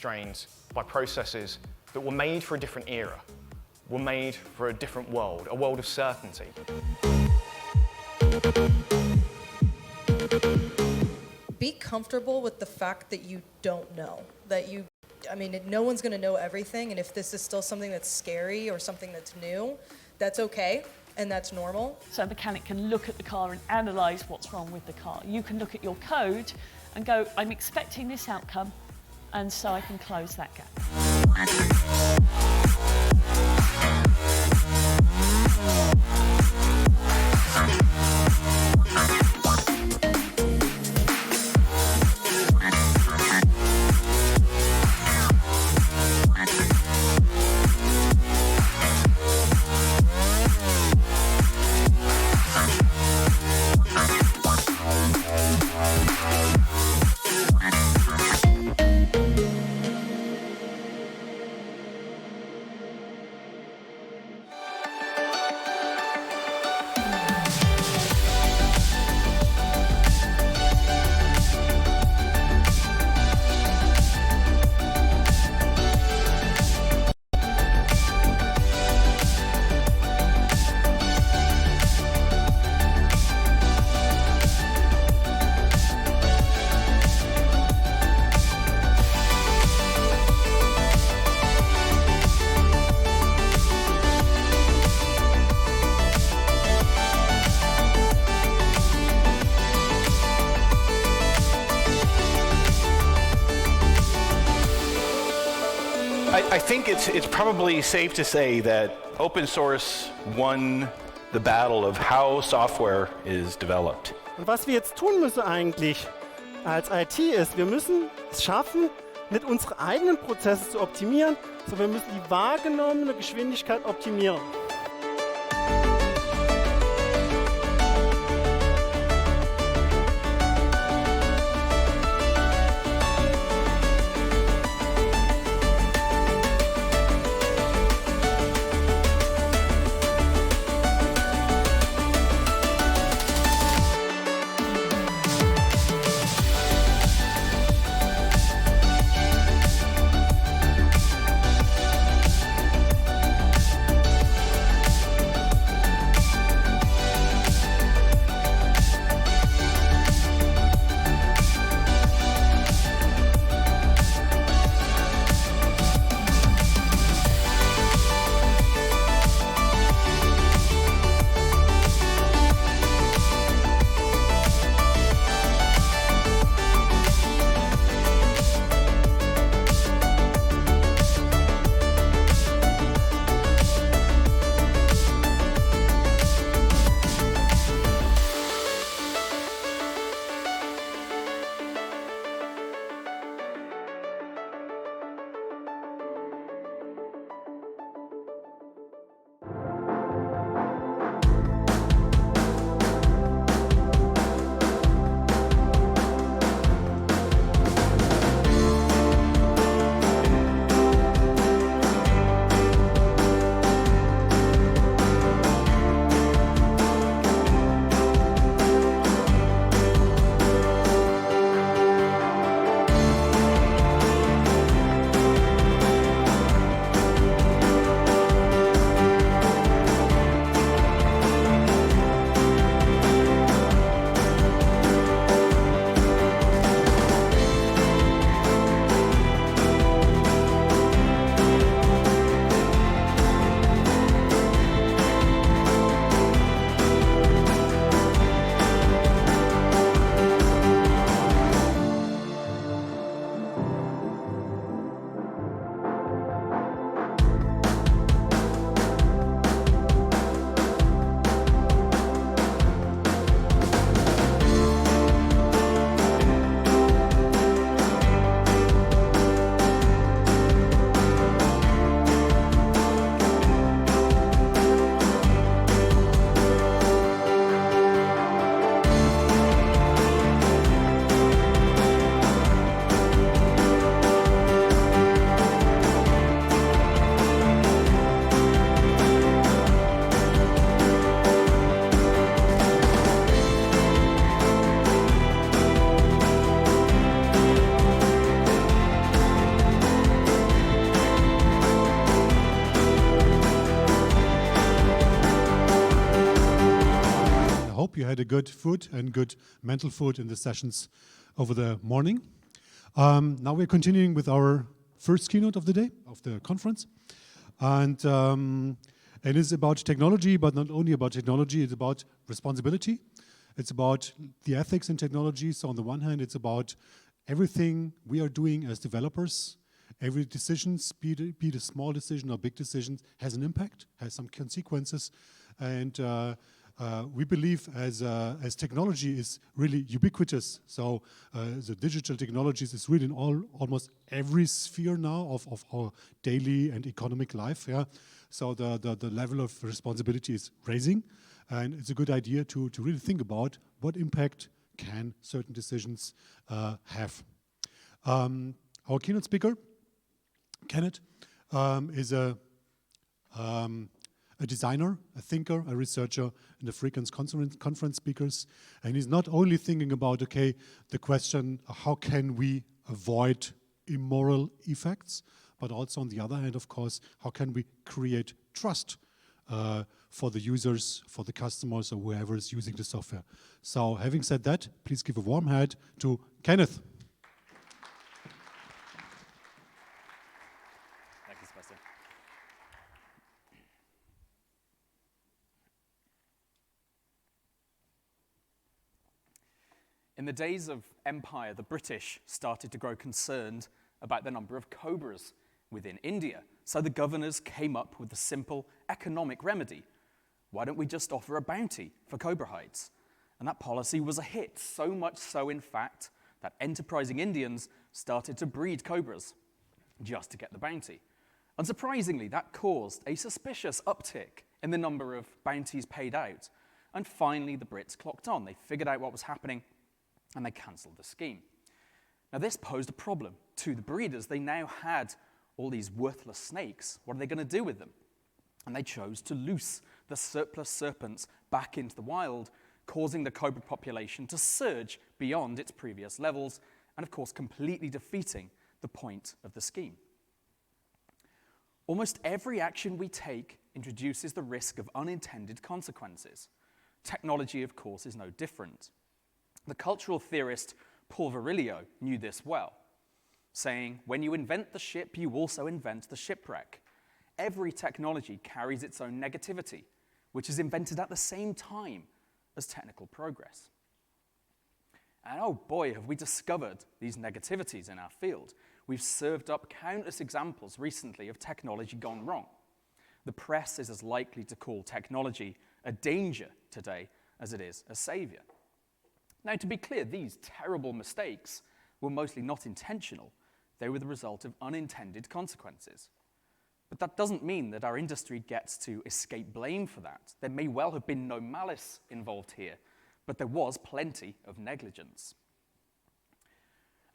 constrained by processes that were made for a different era, were made for a different world, a world of certainty. Be comfortable with the fact that you don't know, no one's going to know everything, and if this is still something that's scary or something that's new, that's okay, and that's normal. So a mechanic can look at the car and analyse what's wrong with the car. You can look at your code and go, I'm expecting this outcome, and so I can close that gap. I think it's probably safe to say that open source won the battle of how software is developed. Und was wir jetzt tun müssen eigentlich als IT ist, wir müssen es schaffen, nicht unsere eigenen Prozesse zu optimieren, sondern wir müssen die wahrgenommene Geschwindigkeit optimieren. hope you had a good food and good mental food in the sessions over the morning. Now we're continuing with our first keynote of the day, of the conference. And it is about technology, but not only about technology, it's about responsibility. It's about the ethics in technology. So on the one hand, it's about everything we are doing as developers. Every decision, be it a small decision or big decision, has an impact, has some consequences. And we believe as technology is really ubiquitous. So the digital technologies is really in almost every sphere now of our daily and economic life. Yeah. So the level of responsibility is raising. And it's a good idea to really think about what impact can certain decisions have. Our keynote speaker, Kenneth, is a designer, a thinker, a researcher in the frequent conference speakers. And he's not only thinking about, okay, the question, how can we avoid immoral effects, but also on the other hand, of course, how can we create trust for the users, for the customers, or whoever is using the software. So having said that, please give a warm hand to Kenneth. Thank you, Sebastian. In the days of empire, the British started to grow concerned about the number of cobras within India. So the governors came up with a simple economic remedy. Why don't we just offer a bounty for cobra hides? And that policy was a hit, so much so, in fact, that enterprising Indians started to breed cobras just to get the bounty. Unsurprisingly, that caused a suspicious uptick in the number of bounties paid out. And finally, the Brits clocked on. They figured out what was happening, and they cancelled the scheme. Now, this posed a problem to the breeders. They now had all these worthless snakes. What are they going to do with them? And they chose to loose the surplus serpents back into the wild, causing the cobra population to surge beyond its previous levels, and of course, completely defeating the point of the scheme. Almost every action we take introduces the risk of unintended consequences. Technology, of course, is no different. The cultural theorist Paul Virilio knew this well, saying, when you invent the ship, you also invent the shipwreck. Every technology carries its own negativity, which is invented at the same time as technical progress. And oh boy, have we discovered these negativities in our field. We've served up countless examples recently of technology gone wrong. The press is as likely to call technology a danger today as it is a savior. Now, to be clear, these terrible mistakes were mostly not intentional. They were the result of unintended consequences. But that doesn't mean that our industry gets to escape blame for that. There may well have been no malice involved here, but there was plenty of negligence.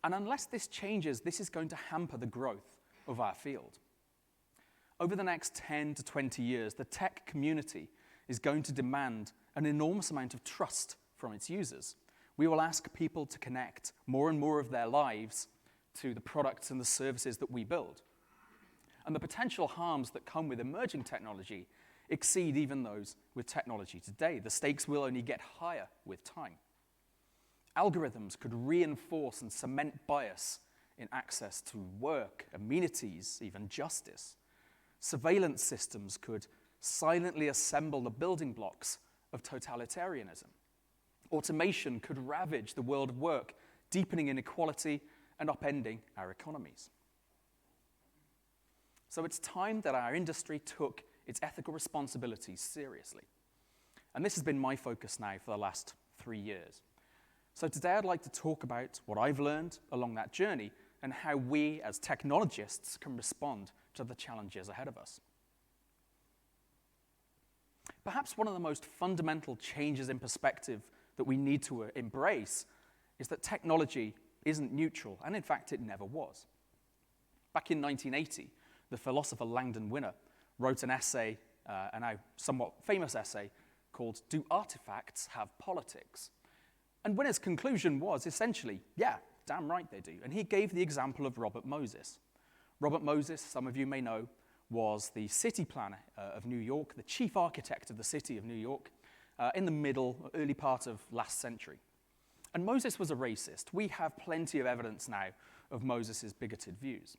And unless this changes, this is going to hamper the growth of our field. Over the next 10 to 20 years, the tech community is going to demand an enormous amount of trust from its users. We will ask people to connect more and more of their lives to the products and the services that we build. And the potential harms that come with emerging technology exceed even those with technology today. The stakes will only get higher with time. Algorithms could reinforce and cement bias in access to work, amenities, even justice. Surveillance systems could silently assemble the building blocks of totalitarianism. Automation could ravage the world of work, deepening inequality and upending our economies. So it's time that our industry took its ethical responsibilities seriously. And this has been my focus now for the last 3 years. So today I'd like to talk about what I've learned along that journey and how we as technologists can respond to the challenges ahead of us. Perhaps one of the most fundamental changes in perspective that we need to embrace is that technology isn't neutral, and in fact it never was. Back in 1980, the philosopher Langdon Winner wrote an essay, a now somewhat famous essay, called "Do Artifacts Have Politics?" And Winner's conclusion was essentially, yeah, damn right they do. And he gave the example of Robert Moses. Robert Moses, some of you may know, was the city planner of New York, the chief architect of the city of New York. in the middle, early part of last century. And Moses was a racist. We have plenty of evidence now of Moses' bigoted views.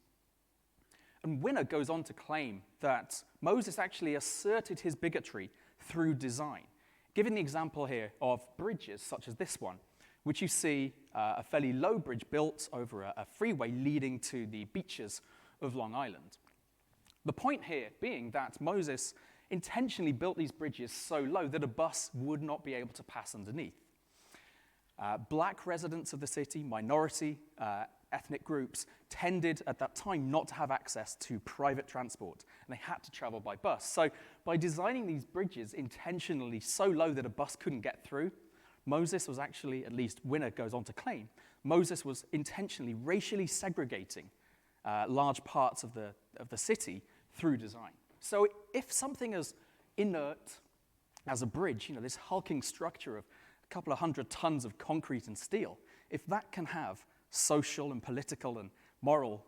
And Winner goes on to claim that Moses actually asserted his bigotry through design, giving the example here of bridges such as this one, which you see a fairly low bridge built over a freeway leading to the beaches of Long Island. The point here being that Moses intentionally built these bridges so low that a bus would not be able to pass underneath. Black residents of the city, minority ethnic groups, tended at that time not to have access to private transport, and they had to travel by bus. So by designing these bridges intentionally so low that a bus couldn't get through, Moses was actually, at least Winner goes on to claim, Moses was intentionally racially segregating large parts of the city through design. So if something as inert as a bridge, this hulking structure of a couple of 100 tons of concrete and steel, if that can have social and political and moral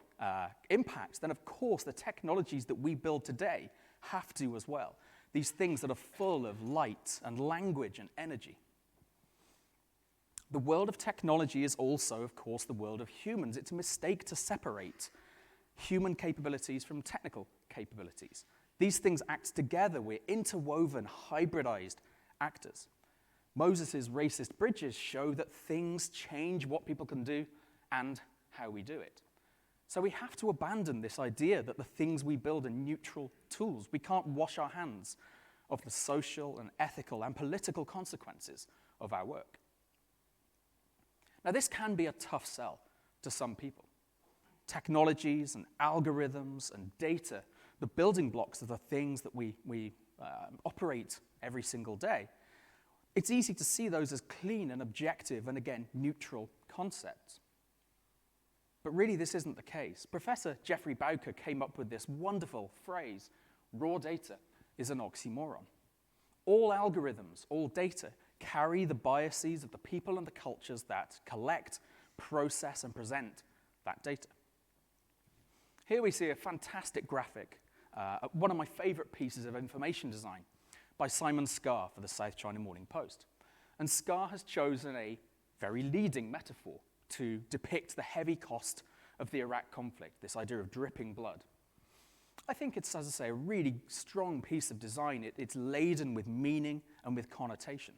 impacts, then of course the technologies that we build today have to as well. These things that are full of light and language and energy. The world of technology is also, of course, the world of humans. It's a mistake to separate human capabilities from technical capabilities. These things act together. We're interwoven, hybridized actors. Moses' racist bridges show that things change what people can do and how we do it. So we have to abandon this idea that the things we build are neutral tools. We can't wash our hands of the social and ethical and political consequences of our work. Now, this can be a tough sell to some people. Technologies and algorithms and data, the building blocks of the things that we operate every single day, it's easy to see those as clean and objective and, again, neutral concepts. But really, this isn't the case. Professor Jeffrey Bowker came up with this wonderful phrase, raw data is an oxymoron. All algorithms, all data, carry the biases of the people and the cultures that collect, process, and present that data. Here we see a fantastic graphic, one of my favorite pieces of information design by Simon Scar for the South China Morning Post. And Scar has chosen a very leading metaphor to depict the heavy cost of the Iraq conflict, this idea of dripping blood. I think it's, as I say, a really strong piece of design. It's laden with meaning and with connotation.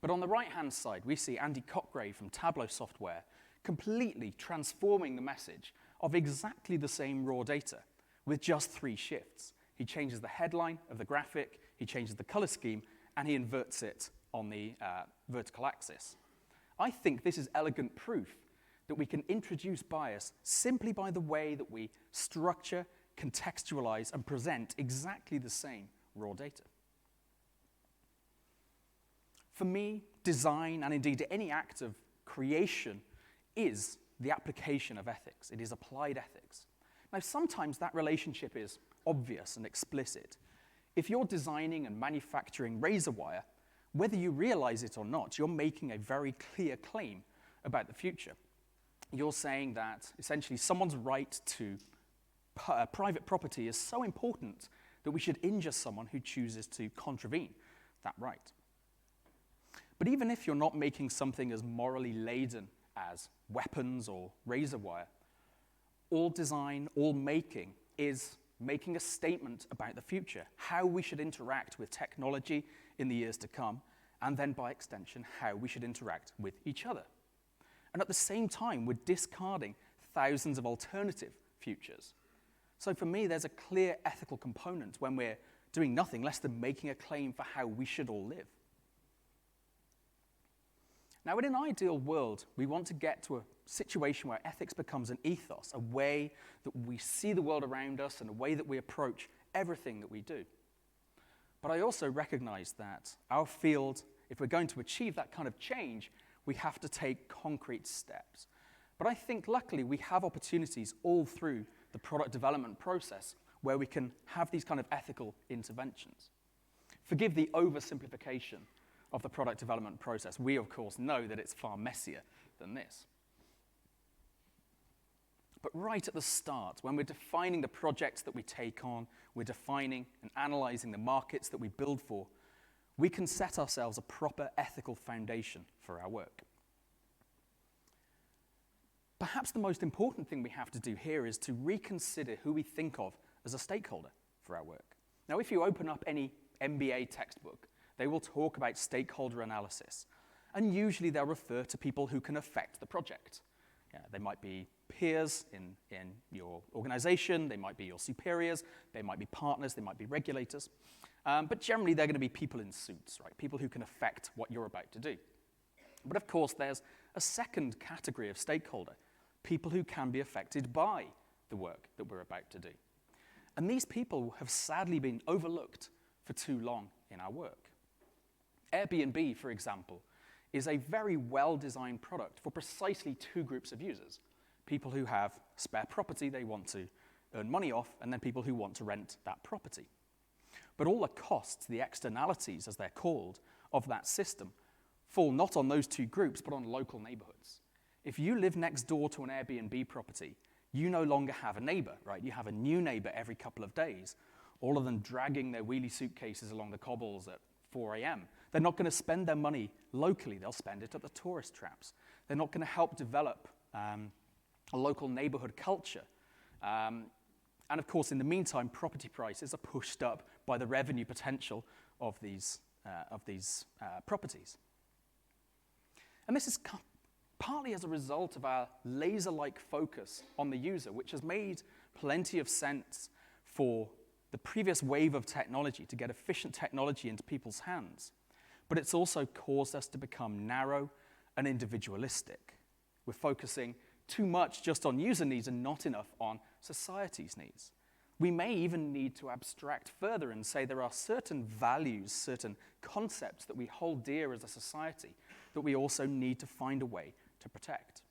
But on the right-hand side, we see Andy Cotgrave from Tableau Software completely transforming the message of exactly the same raw data with just 3 shifts. He changes the headline of the graphic, he changes the color scheme, and he inverts it on the vertical axis. I think this is elegant proof that we can introduce bias simply by the way that we structure, contextualize, and present exactly the same raw data. For me, design, and indeed any act of creation, is the application of ethics. It is applied ethics. Now, sometimes that relationship is obvious and explicit. If you're designing and manufacturing razor wire, whether you realize it or not, you're making a very clear claim about the future. You're saying that essentially someone's right to private property is so important that we should injure someone who chooses to contravene that right. But even if you're not making something as morally laden as weapons or razor wire, all design, all making is making a statement about the future, how we should interact with technology in the years to come, and then by extension, how we should interact with each other. And at the same time, we're discarding thousands of alternative futures. So for me, there's a clear ethical component when we're doing nothing less than making a claim for how we should all live. Now, in an ideal world, we want to get to a situation where ethics becomes an ethos, a way that we see the world around us and a way that we approach everything that we do. But I also recognize that our field, if we're going to achieve that kind of change, we have to take concrete steps. But I think, luckily, we have opportunities all through the product development process where we can have these kind of ethical interventions. Forgive the oversimplification of the product development process. We, of course, know that it's far messier than this. But right at the start, when we're defining the projects that we take on, we're defining and analyzing the markets that we build for, we can set ourselves a proper ethical foundation for our work. Perhaps the most important thing we have to do here is to reconsider who we think of as a stakeholder for our work. Now, if you open up any MBA textbook, they will talk about stakeholder analysis, and usually they'll refer to people who can affect the project. They might be peers in your organization, they might be your superiors, they might be partners, they might be regulators, but generally they're going to be people in suits, right? People who can affect what you're about to do. But of course, there's a second category of stakeholder, people who can be affected by the work that we're about to do. And these people have sadly been overlooked for too long in our work. Airbnb, for example, is a very well-designed product for precisely two groups of users. People who have spare property they want to earn money off, and then people who want to rent that property. But all the costs, the externalities, as they're called, of that system fall not on those two groups, but on local neighborhoods. If you live next door to an Airbnb property, you no longer have a neighbor, right? You have a new neighbor every couple of days, all of them dragging their wheelie suitcases along the cobbles at 4 a.m. They're not going to spend their money locally. They'll spend it at the tourist traps. They're not going to help develop a local neighborhood culture. And of course, in the meantime, property prices are pushed up by the revenue potential of these properties. And this is partly as a result of our laser-like focus on the user, which has made plenty of sense for the previous wave of technology to get efficient technology into people's hands. But it's also caused us to become narrow and individualistic. We're focusing too much just on user needs and not enough on society's needs. We may even need to abstract further and say there are certain values, certain concepts that we hold dear as a society that we also need to find a way to protect.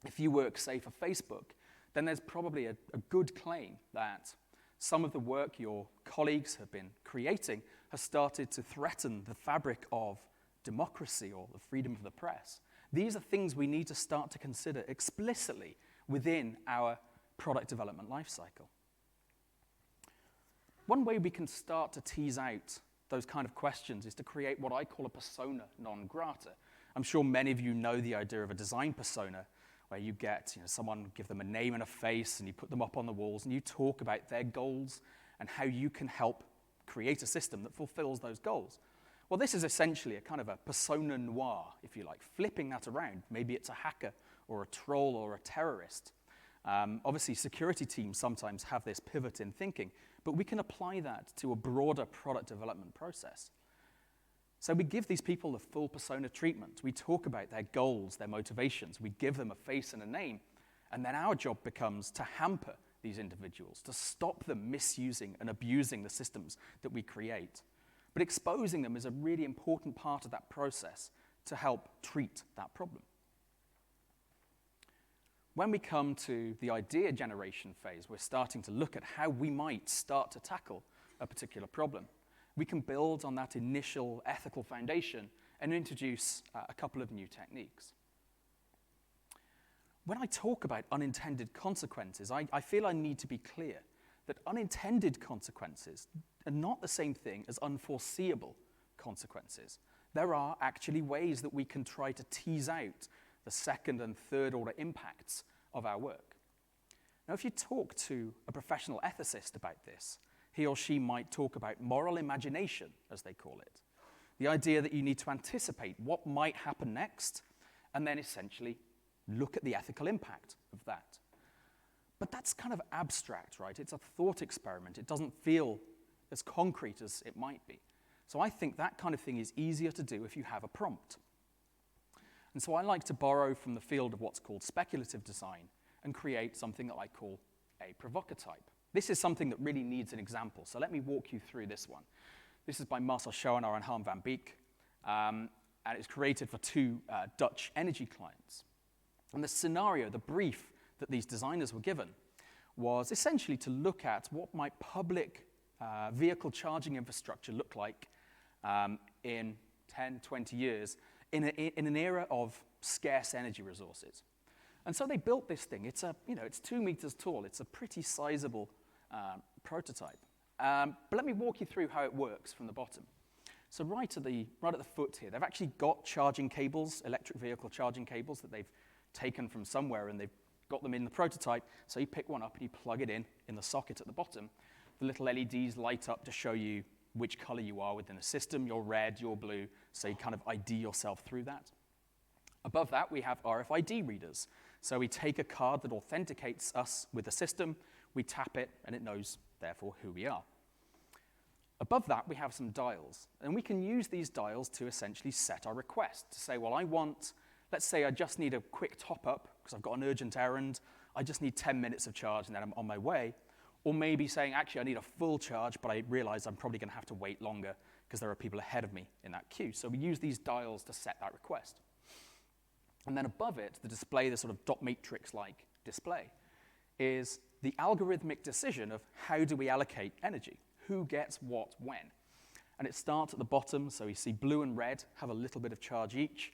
If you work, say, for Facebook, then there's probably a good claim that some of the work your colleagues have been creating has started to threaten the fabric of democracy or the freedom of the press. These are things we need to start to consider explicitly within our product development lifecycle. One way we can start to tease out those kind of questions is to create what I call a persona non grata. I'm sure many of you know the idea of a design persona, where you get someone, give them a name and a face, and you put them up on the walls, and you talk about their goals and how you can help create a system that fulfills those goals. Well, this is essentially a kind of a persona noir, if you like, flipping that around. Maybe it's a hacker or a troll or a terrorist. Obviously, security teams sometimes have this pivot in thinking, but we can apply that to a broader product development process. So we give these people the full persona treatment. We talk about their goals, their motivations. We give them a face and a name. And then our job becomes to hamper these individuals, to stop them misusing and abusing the systems that we create. But exposing them is a really important part of that process to help treat that problem. When we come to the idea generation phase, we're starting to look at how we might start to tackle a particular problem. We can build on that initial ethical foundation and introduce a couple of new techniques. When I talk about unintended consequences, I feel I need to be clear that unintended consequences are not the same thing as unforeseeable consequences. There are actually ways that we can try to tease out the second and third order impacts of our work. Now, if you talk to a professional ethicist about this, he or she might talk about moral imagination, as they call it. The idea that you need to anticipate what might happen next, and then essentially look at the ethical impact of that. But that's kind of abstract, right? It's a thought experiment. It doesn't feel as concrete as it might be. So I think that kind of thing is easier to do if you have a prompt. And so I like to borrow from the field of what's called speculative design and create something that I call a provocatype. This is something that really needs an example, so let me walk you through this one. This is by Marcel Schoenaar and Harm van Beek, and it's created for two Dutch energy clients. And the scenario, the brief that these designers were given, was essentially to look at what might public vehicle charging infrastructure look like in 10, 20 years in an era of scarce energy resources. And so they built this thing. It's 2 meters tall. It's a pretty sizable prototype. But let me walk you through how it works from the bottom. So right at the foot here, they've actually got charging cables, electric vehicle charging cables that they've taken from somewhere, and they've got them in the prototype. So you pick one up and you plug it in the socket at the bottom. The little LEDs light up to show you which color you are within the system. You're red, you're blue, so you kind of ID yourself through that. Above that, we have RFID readers. So we take a card that authenticates us with the system, we tap it, and it knows, therefore, who we are. Above that, we have some dials, and we can use these dials to essentially set our request, to say, well, let's say I just need a quick top-up because I've got an urgent errand, I just need 10 minutes of charge and then I'm on my way. Or maybe saying, actually, I need a full charge, but I realize I'm probably going to have to wait longer because there are people ahead of me in that queue. So we use these dials to set that request. And then above it, the display, the sort of dot matrix-like display, is the algorithmic decision of how do we allocate energy, who gets what when. And it starts at the bottom, so you see blue and red have a little bit of charge each.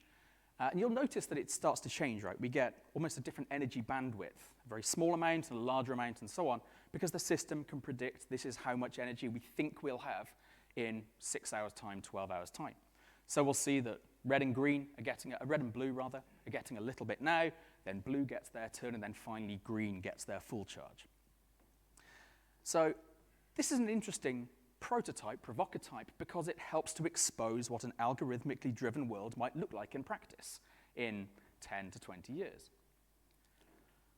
And you'll notice that it starts to change, right? We get almost a different energy bandwidth, a very small amount and a larger amount and so on, because the system can predict this is how much energy we think we'll have in 6 hours' time, 12 hours' time. So we'll see that red and blue are getting a little bit now, then blue gets their turn, and then finally green gets their full charge. So this is an interesting prototype, provocatype, because it helps to expose what an algorithmically driven world might look like in practice in 10 to 20 years.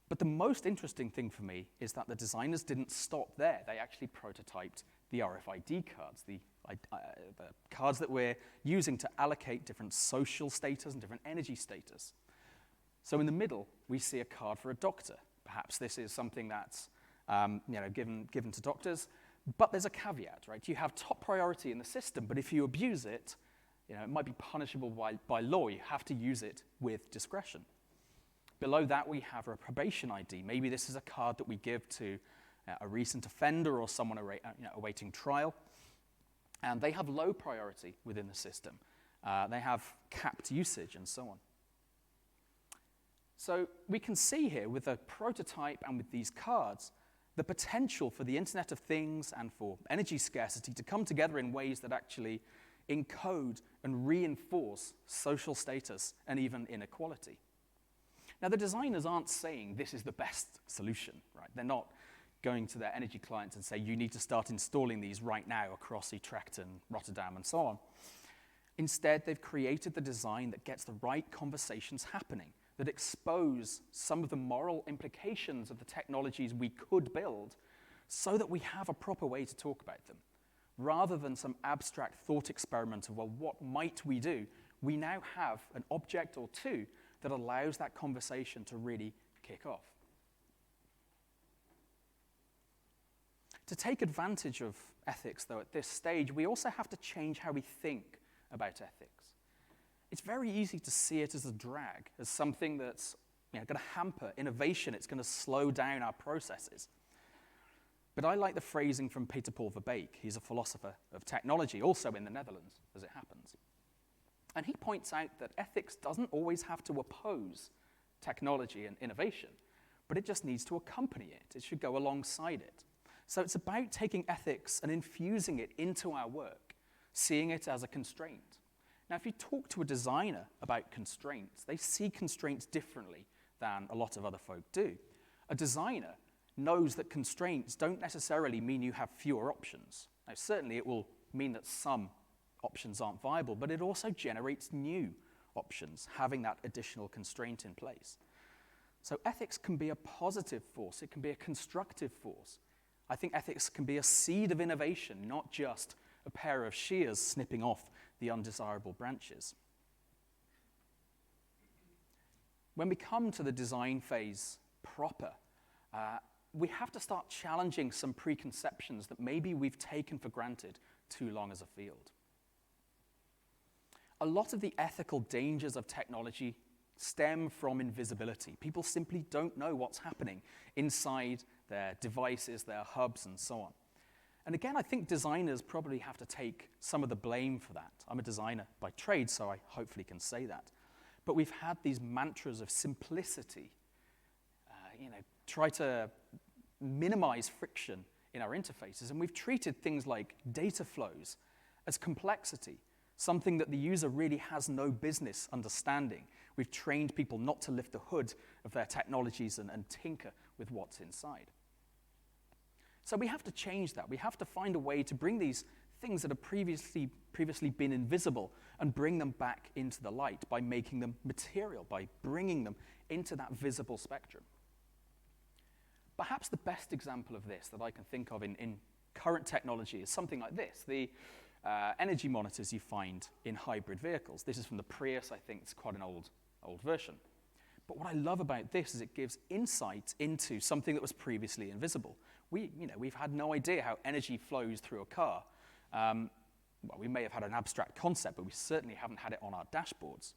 But the most interesting thing for me is that the designers didn't stop there. They actually prototyped the RFID cards, the cards that we're using to allocate different social status and different energy status. So in the middle, we see a card for a doctor. Perhaps this is something that's given to doctors. But there's a caveat, right? You have top priority in the system, but if you abuse it, it might be punishable by law. You have to use it with discretion. Below that, we have a probation ID. Maybe this is a card that we give to a recent offender or someone awaiting trial. And they have low priority within the system. They have capped usage and so on. So we can see here with a prototype and with these cards, the potential for the Internet of Things and for energy scarcity to come together in ways that actually encode and reinforce social status and even inequality. Now, the designers aren't saying this is the best solution, right? They're not going to their energy clients and say, you need to start installing these right now across Utrecht and Rotterdam and so on. Instead, they've created the design that gets the right conversations happening, that expose some of the moral implications of the technologies we could build so that we have a proper way to talk about them. Rather than some abstract thought experiment of, well, what might we do? We now have an object or two that allows that conversation to really kick off. To take advantage of ethics, though, at this stage, we also have to change how we think about ethics. It's very easy to see it as a drag, as something that's going to hamper innovation. It's going to slow down our processes. But I like the phrasing from Peter Paul Verbeek. He's a philosopher of technology, also in the Netherlands, as it happens. And he points out that ethics doesn't always have to oppose technology and innovation, but it just needs to accompany it. It should go alongside it. So it's about taking ethics and infusing it into our work, seeing it as a constraint. Now, if you talk to a designer about constraints, they see constraints differently than a lot of other folk do. A designer knows that constraints don't necessarily mean you have fewer options. Now, certainly it will mean that some options aren't viable, but it also generates new options, having that additional constraint in place. So ethics can be a positive force. It can be a constructive force. I think ethics can be a seed of innovation, not just a pair of shears snipping off the undesirable branches. When we come to the design phase proper, we have to start challenging some preconceptions that maybe we've taken for granted too long as a field. A lot of the ethical dangers of technology stem from invisibility. People simply don't know what's happening inside their devices, their hubs, and so on. And again, I think designers probably have to take some of the blame for that. I'm a designer by trade, so I hopefully can say that. But we've had these mantras of simplicity, try to minimize friction in our interfaces, and we've treated things like data flows as complexity, something that the user really has no business understanding. We've trained people not to lift the hood of their technologies and tinker with what's inside. So we have to change that. We have to find a way to bring these things that have previously been invisible and bring them back into the light by making them material, by bringing them into that visible spectrum. Perhaps the best example of this that I can think of in current technology is something like this, the energy monitors you find in hybrid vehicles. This is from the Prius. I think it's quite an old version. But what I love about this is it gives insight into something that was previously invisible. We've had no idea how energy flows through a car. Well, we may have had an abstract concept, but we certainly haven't had it on our dashboards.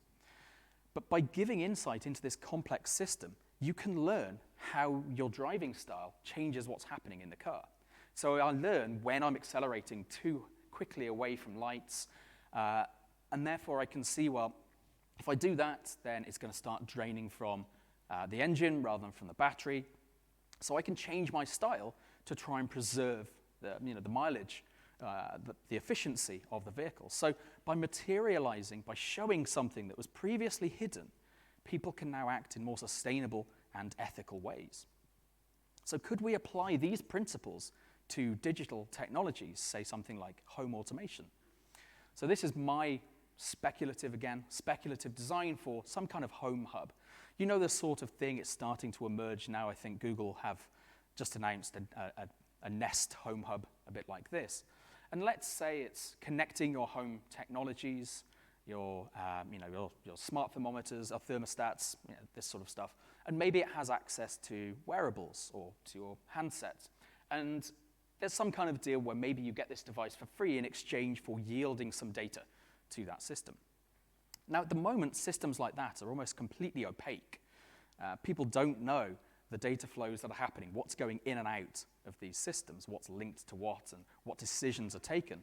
But by giving insight into this complex system, you can learn how your driving style changes what's happening in the car. So I learn when I'm accelerating too quickly away from lights, and therefore I can see, well, if I do that, then it's going to start draining from the engine rather than from the battery. So I can change my style to try and preserve the mileage, the efficiency of the vehicle. So by materializing, by showing something that was previously hidden, people can now act in more sustainable and ethical ways. So could we apply these principles to digital technologies, say something like home automation? So this is my speculative design for some kind of home hub. You know the sort of thing, it's starting to emerge now. I think Google have just announced a Nest home hub, a bit like this. And let's say it's connecting your home technologies, your smart thermometers, or thermostats, this sort of stuff. And maybe it has access to wearables or to your handsets. And there's some kind of deal where maybe you get this device for free in exchange for yielding some data to that system. Now, at the moment, systems like that are almost completely opaque. People don't know the data flows that are happening, what's going in and out of these systems, what's linked to what, and what decisions are taken.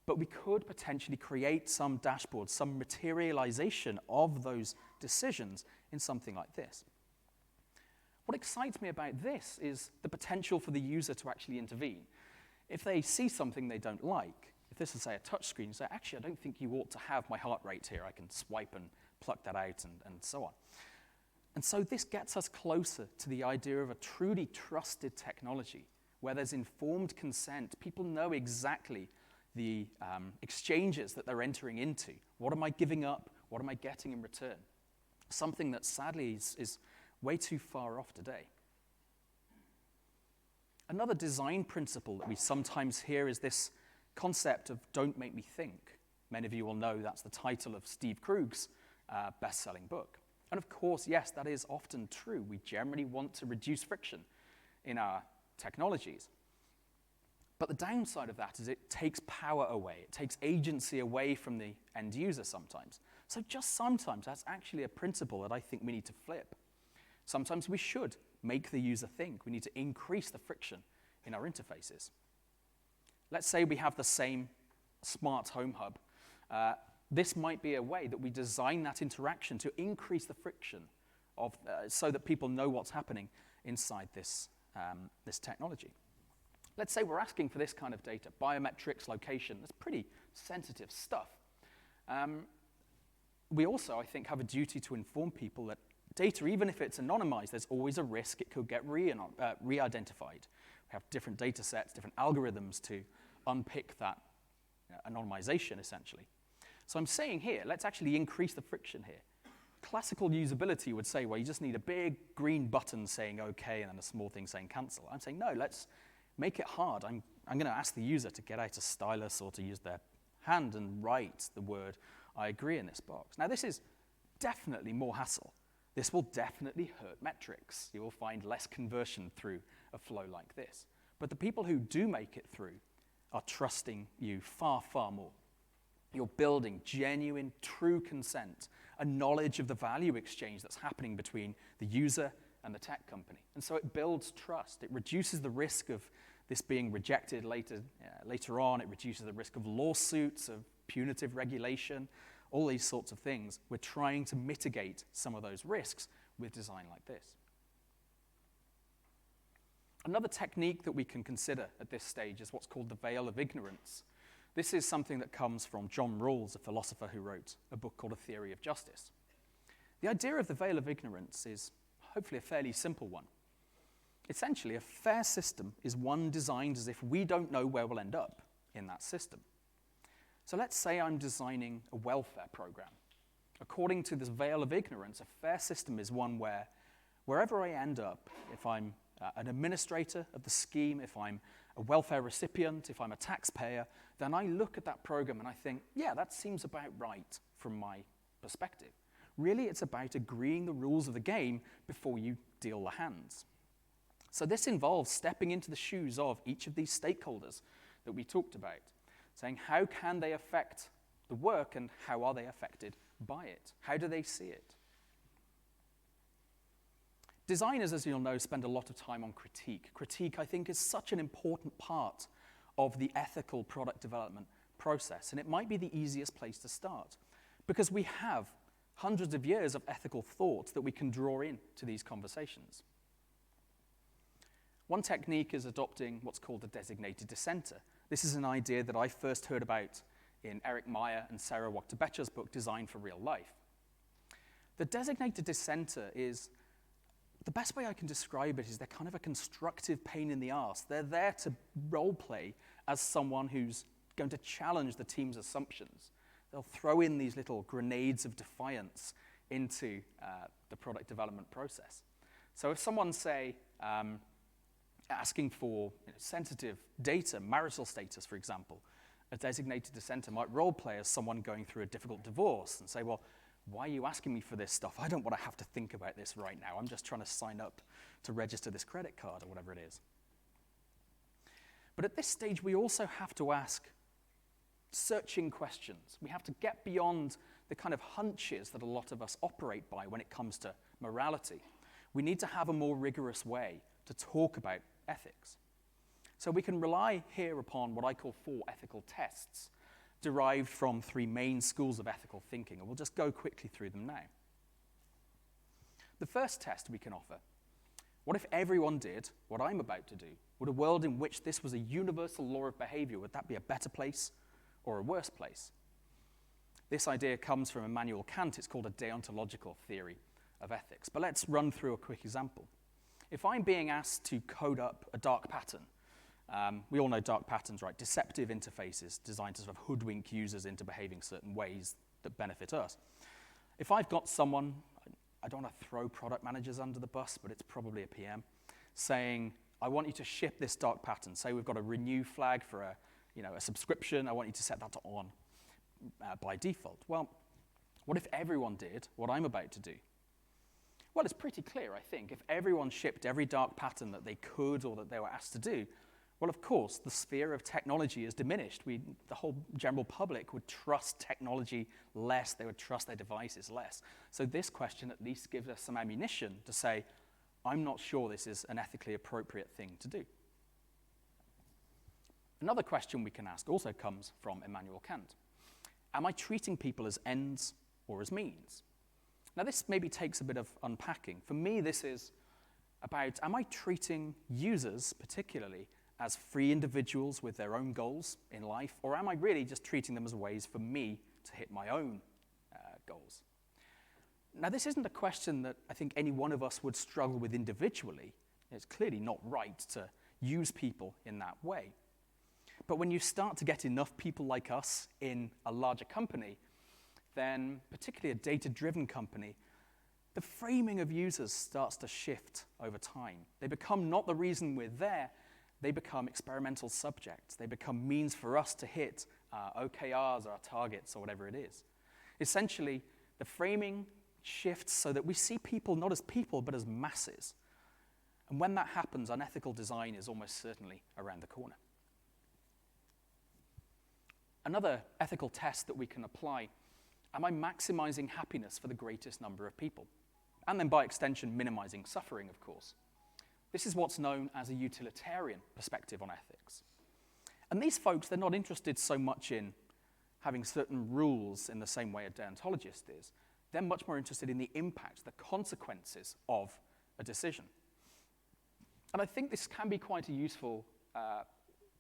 But we could potentially create some dashboards, some materialization of those decisions in something like this. What excites me about this is the potential for the user to actually intervene. If they see something they don't like, if this is, say, a touch screen, say, actually, I don't think you ought to have my heart rate here. I can swipe and pluck that out and so on. And so this gets us closer to the idea of a truly trusted technology where there's informed consent. People know exactly the exchanges that they're entering into. What am I giving up? What am I getting in return? Something that sadly is way too far off today. Another design principle that we sometimes hear is this concept of don't make me think. Many of you will know that's the title of Steve Krug's best-selling book. And of course, yes, that is often true. We generally want to reduce friction in our technologies. But the downside of that is it takes power away. It takes agency away from the end user sometimes. So just sometimes that's actually a principle that I think we need to flip. Sometimes we should make the user think. We need to increase the friction in our interfaces. Let's say we have the same smart home hub. This might be a way that we design that interaction to increase the friction so that people know what's happening inside this technology. Let's say we're asking for this kind of data, biometrics, location. That's pretty sensitive stuff. We also, I think, have a duty to inform people that data, even if it's anonymized, there's always a risk it could get re-identified. We have different data sets, different algorithms to unpick that anonymization, essentially. So I'm saying here, let's actually increase the friction here. Classical usability would say, well, you just need a big green button saying OK and then a small thing saying cancel. I'm saying, no, let's make it hard. I'm going to ask the user to get out a stylus or to use their hand and write the word I agree in this box. Now, this is definitely more hassle. This will definitely hurt metrics. You will find less conversion through a flow like this. But the people who do make it through are trusting you far, far more. You're building genuine, true consent, a knowledge of the value exchange that's happening between the user and the tech company. And so it builds trust. It reduces the risk of this being rejected later on. It reduces the risk of lawsuits, of punitive regulation, all these sorts of things. We're trying to mitigate some of those risks with design like this. Another technique that we can consider at this stage is what's called the veil of ignorance. This is something that comes from John Rawls, a philosopher who wrote a book called A Theory of Justice. The idea of the veil of ignorance is hopefully a fairly simple one. Essentially, a fair system is one designed as if we don't know where we'll end up in that system. So let's say I'm designing a welfare program. According to this veil of ignorance, a fair system is one where wherever I end up, if I'm an administrator of the scheme, if I'm a welfare recipient, if I'm a taxpayer, then I look at that program and I think, yeah, that seems about right from my perspective. Really, it's about agreeing the rules of the game before you deal the hands. So this involves stepping into the shoes of each of these stakeholders that we talked about, saying how can they affect the work and how are they affected by it? How do they see it? Designers, as you'll know, spend a lot of time on critique. Critique, I think, is such an important part of the ethical product development process, and it might be the easiest place to start because we have hundreds of years of ethical thought that we can draw in to these conversations. One technique is adopting what's called a designated dissenter. This is an idea that I first heard about in Eric Meyer and Sarah Wachter-Becher's book, Design for Real Life. The designated dissenter is, the best way I can describe it is they're kind of a constructive pain in the arse. They're there to role play as someone who's going to challenge the team's assumptions. They'll throw in these little grenades of defiance into the product development process. So if someone's, say, asking for sensitive data, marital status, for example, a designated dissenter might role play as someone going through a difficult divorce and say, well, why are you asking me for this stuff? I don't want to have to think about this right now. I'm just trying to sign up to register this credit card or whatever it is. But at this stage, we also have to ask searching questions. We have to get beyond the kind of hunches that a lot of us operate by when it comes to morality. We need to have a more rigorous way to talk about ethics. So we can rely here upon what I call 4 ethical tests, derived from 3 main schools of ethical thinking, and we'll just go quickly through them now. The first test we can offer: what if everyone did what I'm about to do? Would a world in which this was a universal law of behavior, would that be a better place or a worse place? This idea comes from Immanuel Kant. It's called a deontological theory of ethics. But let's run through a quick example. If I'm being asked to code up a dark pattern, we all know dark patterns, right? Deceptive interfaces designed to sort of hoodwink users into behaving certain ways that benefit us. If I've got someone, I don't want to throw product managers under the bus, but it's probably a PM, saying, I want you to ship this dark pattern. Say we've got a renew flag for a subscription. I want you to set that to on by default. Well, what if everyone did what I'm about to do? Well, it's pretty clear, I think. If everyone shipped every dark pattern that they could or that they were asked to do, well, of course, the sphere of technology is diminished. The whole general public would trust technology less. They would trust their devices less. So this question at least gives us some ammunition to say, I'm not sure this is an ethically appropriate thing to do. Another question we can ask also comes from Immanuel Kant. Am I treating people as ends or as means? Now, this maybe takes a bit of unpacking. For me, this is about, am I treating users particularly as free individuals with their own goals in life, or am I really just treating them as ways for me to hit my own goals? Now, this isn't a question that I think any one of us would struggle with individually. It's clearly not right to use people in that way. But when you start to get enough people like us in a larger company, then particularly a data-driven company, the framing of users starts to shift over time. They become not the reason we're there, they become experimental subjects. They become means for us to hit our OKRs or our targets or whatever it is. Essentially, the framing shifts so that we see people not as people, but as masses. And when that happens, unethical design is almost certainly around the corner. Another ethical test that we can apply: am I maximizing happiness for the greatest number of people? And then by extension, minimizing suffering, of course. This is what's known as a utilitarian perspective on ethics. And these folks, they're not interested so much in having certain rules in the same way a deontologist is. They're much more interested in the impact, the consequences of a decision. And I think this can be quite a useful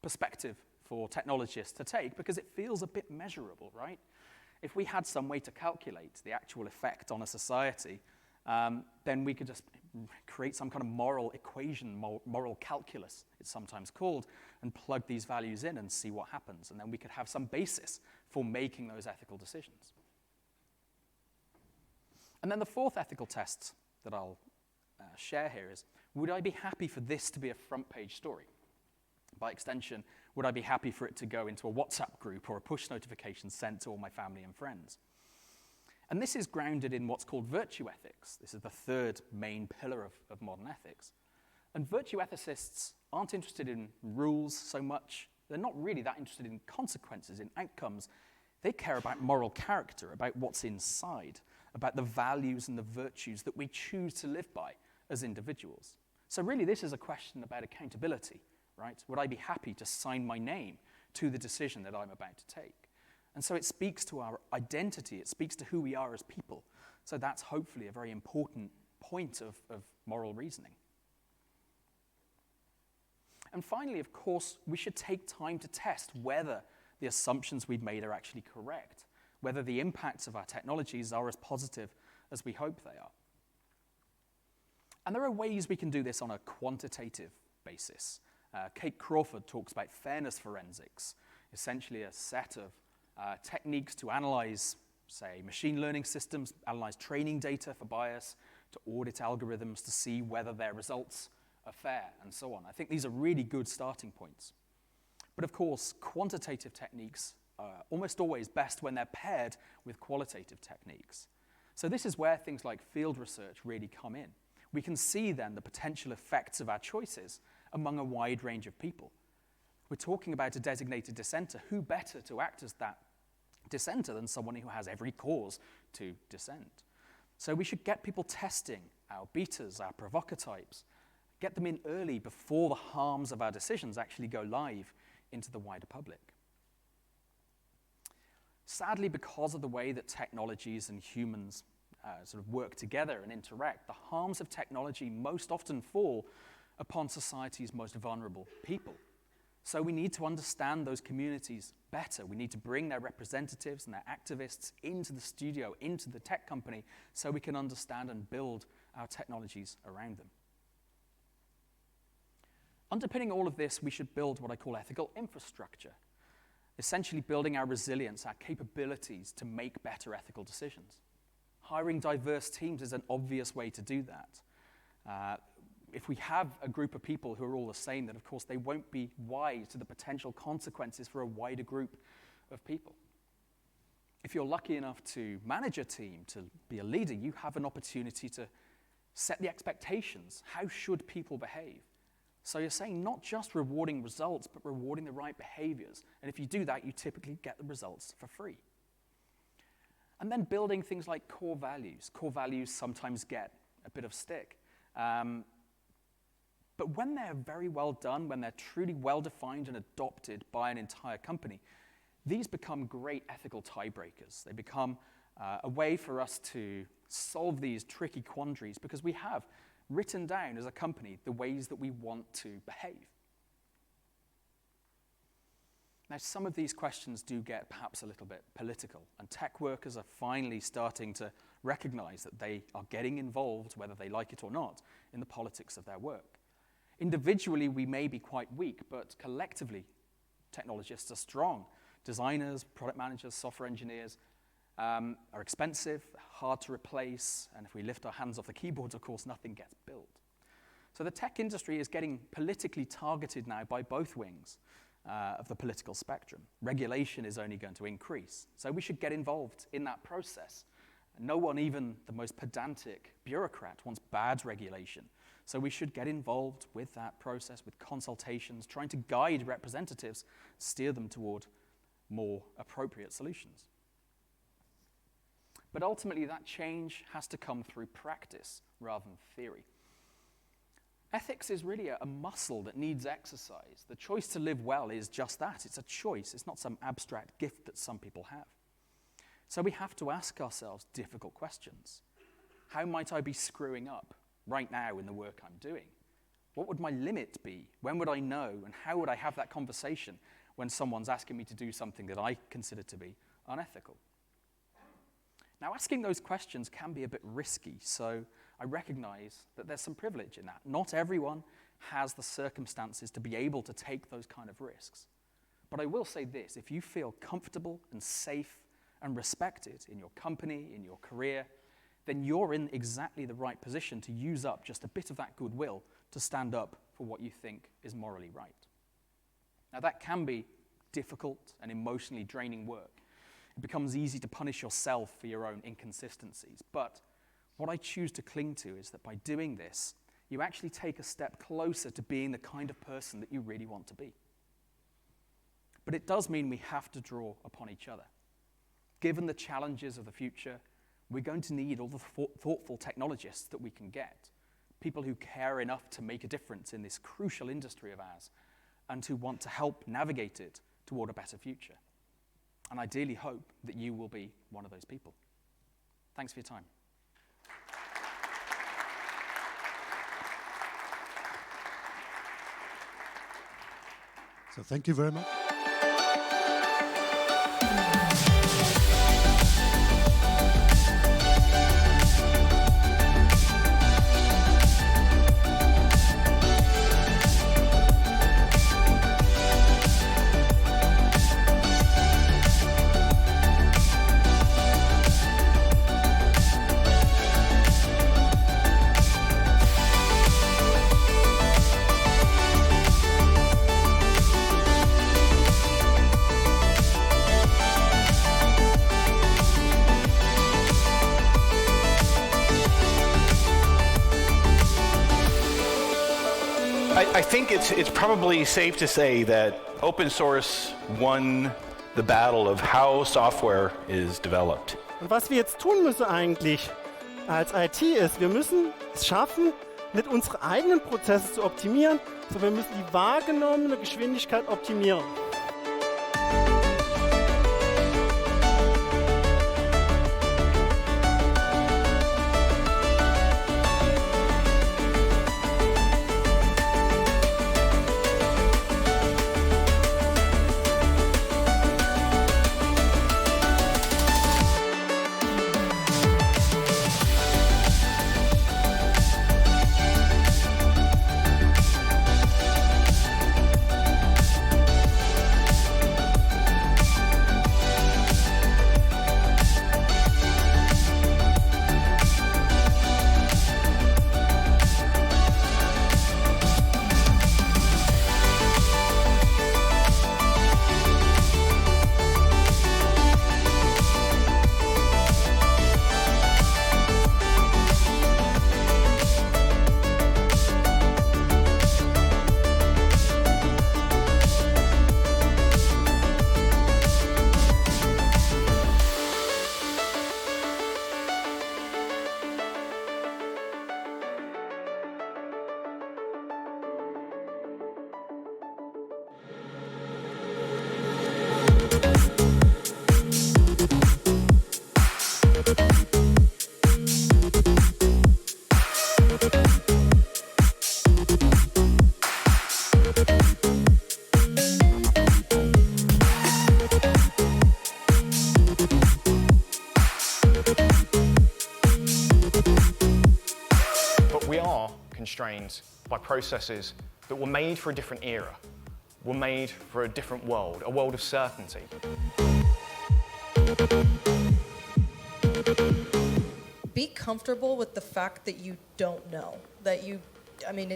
perspective for technologists to take because it feels a bit measurable, right? If we had some way to calculate the actual effect on a society, then we could just create some kind of moral equation, moral calculus, it's sometimes called, and plug these values in and see what happens. And then we could have some basis for making those ethical decisions. And then the fourth ethical test that I'll share here is, would I be happy for this to be a front page story? By extension, would I be happy for it to go into a WhatsApp group or a push notification sent to all my family and friends? And this is grounded in what's called virtue ethics. This is the third main pillar of modern ethics. And virtue ethicists aren't interested in rules so much. They're not really that interested in consequences, in outcomes. They care about moral character, about what's inside, about the values and the virtues that we choose to live by as individuals. So really, this is a question about accountability, right? Would I be happy to sign my name to the decision that I'm about to take? And so it speaks to our identity. It speaks to who we are as people. So that's hopefully a very important point of moral reasoning. And finally, of course, we should take time to test whether the assumptions we've made are actually correct, whether the impacts of our technologies are as positive as we hope they are. And there are ways we can do this on a quantitative basis. Kate Crawford talks about fairness forensics, essentially a set of techniques to analyze, say, machine learning systems, analyze training data for bias, to audit algorithms to see whether their results are fair, and so on. I think these are really good starting points. But of course, quantitative techniques are almost always best when they're paired with qualitative techniques. So this is where things like field research really come in. We can see then the potential effects of our choices among a wide range of people. We're talking about a designated dissenter. Who better to act as that dissenter than someone who has every cause to dissent? So we should get people testing our betas, our provocatypes, get them in early before the harms of our decisions actually go live into the wider public. Sadly, because of the way that technologies and humans sort of work together and interact, the harms of technology most often fall upon society's most vulnerable people. So we need to understand those communities better. We need to bring their representatives and their activists into the studio, into the tech company, so we can understand and build our technologies around them. Underpinning all of this, we should build what I call ethical infrastructure, essentially building our resilience, our capabilities to make better ethical decisions. Hiring diverse teams is an obvious way to do that. If we have a group of people who are all the same, then of course they won't be wise to the potential consequences for a wider group of people. If you're lucky enough to manage a team, to be a leader, you have an opportunity to set the expectations. How should people behave? So you're saying not just rewarding results, but rewarding the right behaviors. And if you do that, you typically get the results for free. And then building things like core values. Core values sometimes get a bit of stick. But when they're very well done, when they're truly well defined and adopted by an entire company, these become great ethical tiebreakers. They become a way for us to solve these tricky quandaries because we have written down as a company the ways that we want to behave. Now, some of these questions do get perhaps a little bit political, and tech workers are finally starting to recognize that they are getting involved, whether they like it or not, in the politics of their work. Individually, we may be quite weak, but collectively, technologists are strong. Designers, product managers, software engineers are expensive, hard to replace, and if we lift our hands off the keyboards, of course, nothing gets built. So the tech industry is getting politically targeted now by both wings of the political spectrum. Regulation is only going to increase, so we should get involved in that process. No one, even the most pedantic bureaucrat, wants bad regulation. So we should get involved with that process, with consultations, trying to guide representatives, steer them toward more appropriate solutions. But ultimately, that change has to come through practice rather than theory. Ethics is really a muscle that needs exercise. The choice to live well is just that. It's a choice. It's not some abstract gift that some people have. So we have to ask ourselves difficult questions. How might I be screwing up right now in the work I'm doing? What would my limit be? When would I know? And how would I have that conversation when someone's asking me to do something that I consider to be unethical. Now, asking those questions can be a bit risky, so I recognize that there's some privilege in that. Not everyone has the circumstances to be able to take those kind of risks. But I will say this, if you feel comfortable and safe and respected in your company, in your career, then you're in exactly the right position to use up just a bit of that goodwill to stand up for what you think is morally right. Now, that can be difficult and emotionally draining work. It becomes easy to punish yourself for your own inconsistencies. But what I choose to cling to is that by doing this, you actually take a step closer to being the kind of person that you really want to be. But it does mean we have to draw upon each other. Given the challenges of the future, we're going to need all the thoughtful technologists that we can get, people who care enough to make a difference in this crucial industry of ours, and who want to help navigate it toward a better future. And I ideally hope that you will be one of those people. Thanks for your time. So thank you very much. I think it's probably safe to say that open source won the battle of how software is developed. Und was wir jetzt tun müssen eigentlich als IT ist, wir müssen es schaffen, nicht unsere eigenen Prozesse zu optimieren, sondern wir müssen die wahrgenommene Geschwindigkeit optimieren. Constrained by processes that were made for a different era, were made for a different world, a world of certainty. Be comfortable with the fact that you don't know,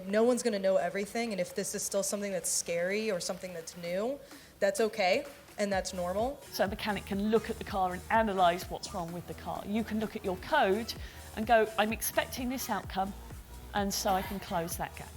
no one's going to know everything, and if this is still something that's scary or something that's new, that's okay, and that's normal. So a mechanic can look at the car and analyse what's wrong with the car. You can look at your code and go, I'm expecting this outcome, and so I can close that gap.